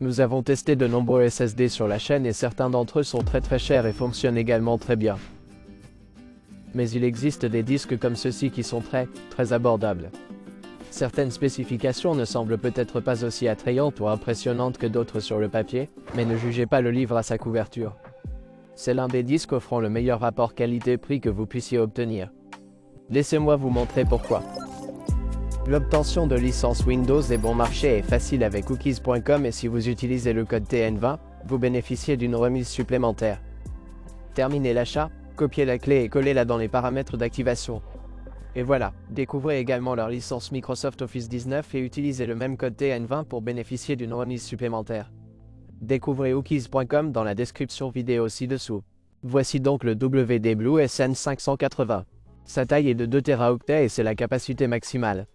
Nous avons testé de nombreux SSD sur la chaîne et certains d'entre eux sont très chers et fonctionnent également très bien. Mais il existe des disques comme ceux-ci qui sont très abordables. Certaines spécifications ne semblent peut-être pas aussi attrayantes ou impressionnantes que d'autres sur le papier, mais ne jugez pas le livre à sa couverture. C'est l'un des disques offrant le meilleur rapport qualité-prix que vous puissiez obtenir. Laissez-moi vous montrer pourquoi. L'obtention de licence Windows est bon marché et facile avec Cookies.com et si vous utilisez le code TN20, vous bénéficiez d'une remise supplémentaire. Terminez l'achat, copiez la clé et collez-la dans les paramètres d'activation. Et voilà, découvrez également leur licence Microsoft Office 19 et utilisez le même code TN20 pour bénéficier d'une remise supplémentaire. Découvrez Cookies.com dans la description vidéo ci-dessous. Voici donc le WD Blue SN580. Sa taille est de 2 Teraoctets et c'est la capacité maximale.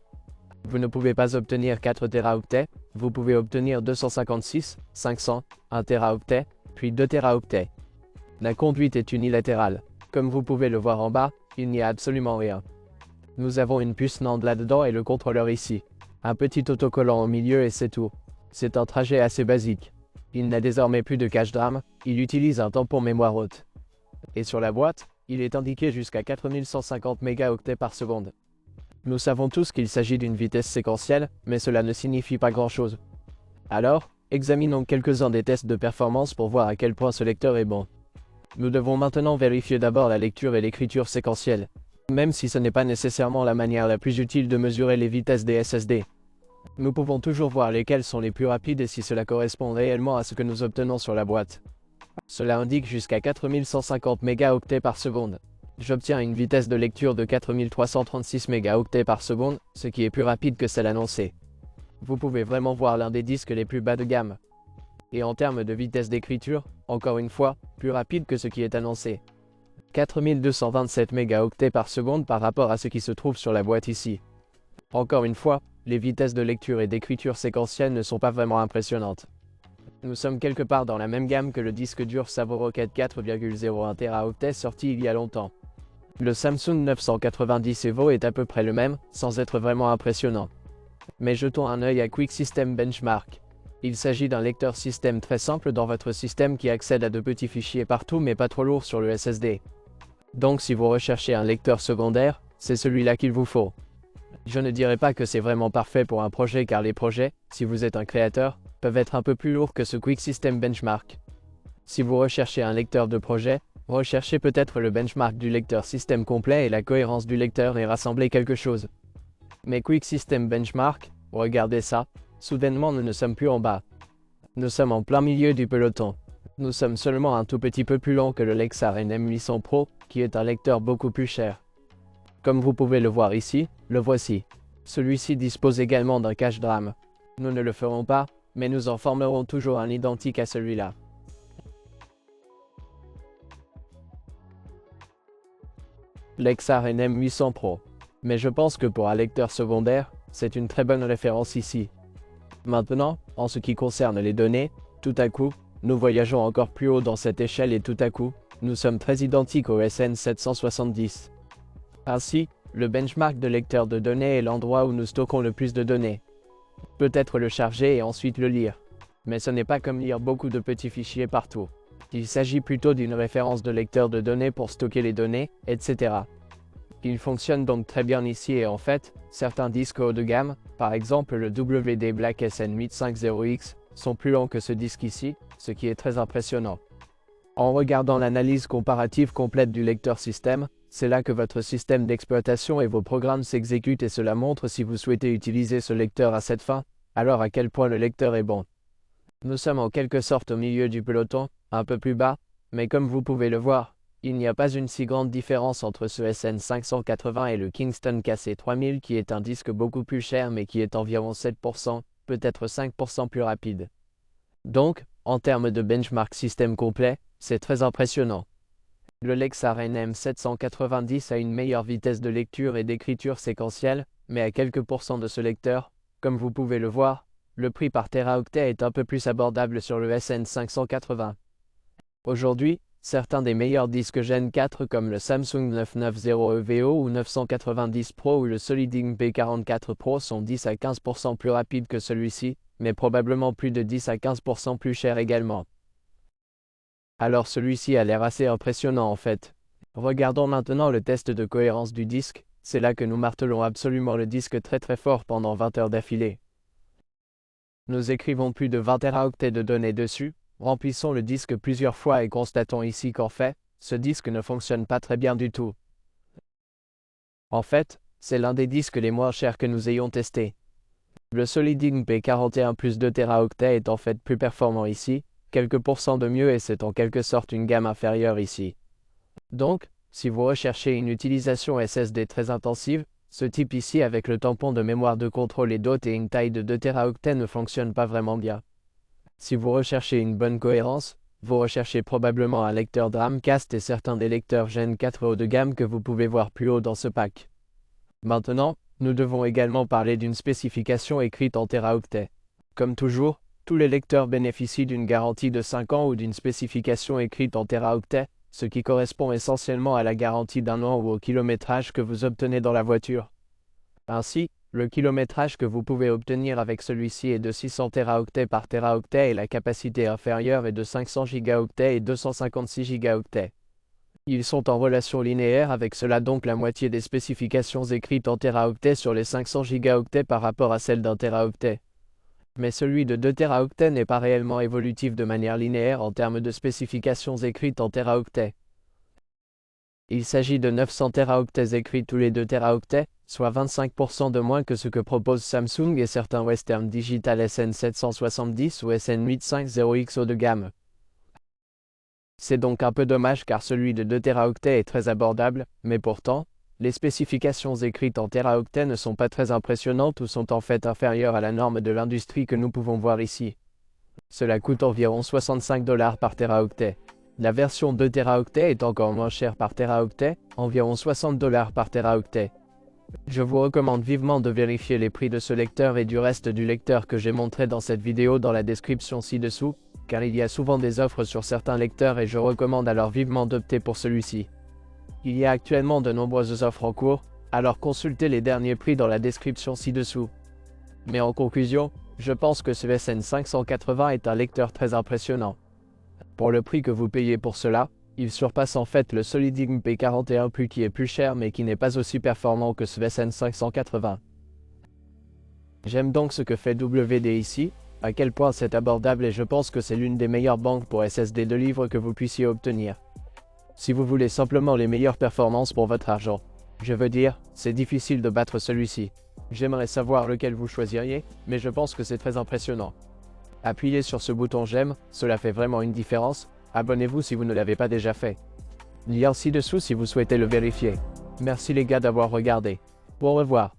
Vous ne pouvez pas obtenir 4 Teraoctets, vous pouvez obtenir 256, 500, 1 Teraoctet, puis 2 Teraoctets. La conduite est unilatérale. Comme vous pouvez le voir en bas, il n'y a absolument rien. Nous avons une puce NAND là-dedans et le contrôleur ici. Un petit autocollant au milieu et c'est tout. C'est un trajet assez basique. Il n'a désormais plus de cache DRAM, il utilise un tampon mémoire haute. Et sur la boîte, il est indiqué jusqu'à 4150 mégaoctets par seconde. Nous savons tous qu'il s'agit d'une vitesse séquentielle, mais cela ne signifie pas grand-chose. Alors, examinons quelques-uns des tests de performance pour voir à quel point ce lecteur est bon. Nous devons maintenant vérifier d'abord la lecture et l'écriture séquentielle, même si ce n'est pas nécessairement la manière la plus utile de mesurer les vitesses des SSD. Nous pouvons toujours voir lesquels sont les plus rapides et si cela correspond réellement à ce que nous obtenons sur la boîte. Cela indique jusqu'à 4150 mégaoctets par seconde. J'obtiens une vitesse de lecture de 4336 mégaoctets par seconde, ce qui est plus rapide que celle annoncée. Vous pouvez vraiment voir l'un des disques les plus bas de gamme. Et en termes de vitesse d'écriture, encore une fois, plus rapide que ce qui est annoncé. 4227 mégaoctets par seconde par rapport à ce qui se trouve sur la boîte ici. Encore une fois, les vitesses de lecture et d'écriture séquentielle ne sont pas vraiment impressionnantes. Nous sommes quelque part dans la même gamme que le disque dur SavoRocket 4,01 Teraoctets sorti il y a longtemps. Le Samsung 990 Evo est à peu près le même, sans être vraiment impressionnant. Mais jetons un œil à Quick System Benchmark. Il s'agit d'un lecteur système très simple dans votre système qui accède à de petits fichiers partout mais pas trop lourds sur le SSD. Donc si vous recherchez un lecteur secondaire, c'est celui-là qu'il vous faut. Je ne dirais pas que c'est vraiment parfait pour un projet car les projets, si vous êtes un créateur, peuvent être un peu plus lourds que ce Quick System Benchmark. Si vous recherchez un lecteur de projet, recherchez peut-être le benchmark du lecteur système complet et la cohérence du lecteur et rassemblez quelque chose. Mais Quick System Benchmark, regardez ça, soudainement nous ne sommes plus en bas. Nous sommes en plein milieu du peloton. Nous sommes seulement un tout petit peu plus lent que le Lexar NM800 Pro, qui est un lecteur beaucoup plus cher. Comme vous pouvez le voir ici, le voici. Celui-ci dispose également d'un cache DRAM. Nous ne le ferons pas, mais nous en formerons toujours un identique à celui-là. Lexar NM800 Pro. Mais je pense que pour un lecteur secondaire, c'est une très bonne référence ici. Maintenant, en ce qui concerne les données, tout à coup, nous voyageons encore plus haut dans cette échelle et tout à coup, nous sommes très identiques au SN770. Ainsi, le benchmark de lecteur de données est l'endroit où nous stockons le plus de données. Peut-être le charger et ensuite le lire. Mais ce n'est pas comme lire beaucoup de petits fichiers partout. Il s'agit plutôt d'une référence de lecteur de données pour stocker les données, etc. Il fonctionne donc très bien ici et en fait, certains disques haut de gamme, par exemple le WD Black SN850X, sont plus lents que ce disque ici, ce qui est très impressionnant. En regardant l'analyse comparative complète du lecteur système, c'est là que votre système d'exploitation et vos programmes s'exécutent et cela montre si vous souhaitez utiliser ce lecteur à cette fin, alors à quel point le lecteur est bon. Nous sommes en quelque sorte au milieu du peloton, un peu plus bas, mais comme vous pouvez le voir, il n'y a pas une si grande différence entre ce SN580 et le Kingston KC3000 qui est un disque beaucoup plus cher mais qui est environ 7%, peut-être 5% plus rapide. Donc, en termes de benchmark système complet, c'est très impressionnant. Le Lexar NM790 a une meilleure vitesse de lecture et d'écriture séquentielle, mais à quelques pourcents de ce lecteur, comme vous pouvez le voir, le prix par teraoctet est un peu plus abordable sur le SN580. Aujourd'hui, certains des meilleurs disques Gen 4 comme le Samsung 990 EVO ou 990 Pro ou le Soliding P44 Pro sont 10 à 15% plus rapides que celui-ci, mais probablement plus de 10 à 15% plus cher également. Alors celui-ci a l'air assez impressionnant en fait. Regardons maintenant le test de cohérence du disque, c'est là que nous martelons absolument le disque très fort pendant 20 heures d'affilée. Nous écrivons plus de 20 Teraoctets de données dessus, remplissons le disque plusieurs fois et constatons ici qu'en fait, ce disque ne fonctionne pas très bien du tout. En fait, c'est l'un des disques les moins chers que nous ayons testé. Le Soliding P41 plus 2 Teraoctets est en fait plus performant ici, quelques pourcents de mieux et c'est en quelque sorte une gamme inférieure ici. Donc, si vous recherchez une utilisation SSD très intensive, ce type ici avec le tampon de mémoire de contrôle et d'autres et une taille de 2 Teraoctets ne fonctionne pas vraiment bien. Si vous recherchez une bonne cohérence, vous recherchez probablement un lecteur Dreamcast et certains des lecteurs Gen 4 haut de gamme que vous pouvez voir plus haut dans ce pack. Maintenant, nous devons également parler d'une spécification écrite en Teraoctets. Comme toujours, tous les lecteurs bénéficient d'une garantie de 5 ans ou d'une spécification écrite en Teraoctets, ce qui correspond essentiellement à la garantie d'1 an ou au kilométrage que vous obtenez dans la voiture. Ainsi, le kilométrage que vous pouvez obtenir avec celui-ci est de 600 Teraoctets par Teraoctet et la capacité inférieure est de 500 Gigaoctets et 256 Gigaoctets. Ils sont en relation linéaire avec cela, donc la moitié des spécifications écrites en Teraoctets sur les 500 Gigaoctets par rapport à celle d'un Teraoctet. Mais celui de 2 Teraoctets n'est pas réellement évolutif de manière linéaire en termes de spécifications écrites en Teraoctets. Il s'agit de 900 Teraoctets écrits tous les 2 Teraoctets, soit 25% de moins que ce que proposent Samsung et certains Western Digital SN770 ou SN850X haut de gamme. C'est donc un peu dommage car celui de 2 Teraoctets est très abordable, mais pourtant, les spécifications écrites en Teraoctets ne sont pas très impressionnantes ou sont en fait inférieures à la norme de l'industrie que nous pouvons voir ici. Cela coûte environ 65 $ par Teraoctet. La version 2 Teraoctets est encore moins chère par Teraoctet, environ 60 $ par Teraoctet. Je vous recommande vivement de vérifier les prix de ce lecteur et du reste du lecteur que j'ai montré dans cette vidéo dans la description ci-dessous, car il y a souvent des offres sur certains lecteurs et je recommande alors vivement d'opter pour celui-ci. Il y a actuellement de nombreuses offres en cours, alors consultez les derniers prix dans la description ci-dessous. Mais en conclusion, je pense que ce SN580 est un lecteur très impressionnant. Pour le prix que vous payez pour cela, il surpasse en fait le Soliding P41 qui est plus cher mais qui n'est pas aussi performant que ce SN580. J'aime donc ce que fait WD ici, à quel point c'est abordable et je pense que c'est l'une des meilleures banques pour SSD de livres que vous puissiez obtenir. Si vous voulez simplement les meilleures performances pour votre argent, je veux dire, c'est difficile de battre celui-ci. J'aimerais savoir lequel vous choisiriez, mais je pense que c'est très impressionnant. Appuyez sur ce bouton j'aime, cela fait vraiment une différence. Abonnez-vous si vous ne l'avez pas déjà fait. Lien ci-dessous si vous souhaitez le vérifier. Merci les gars d'avoir regardé. Au revoir.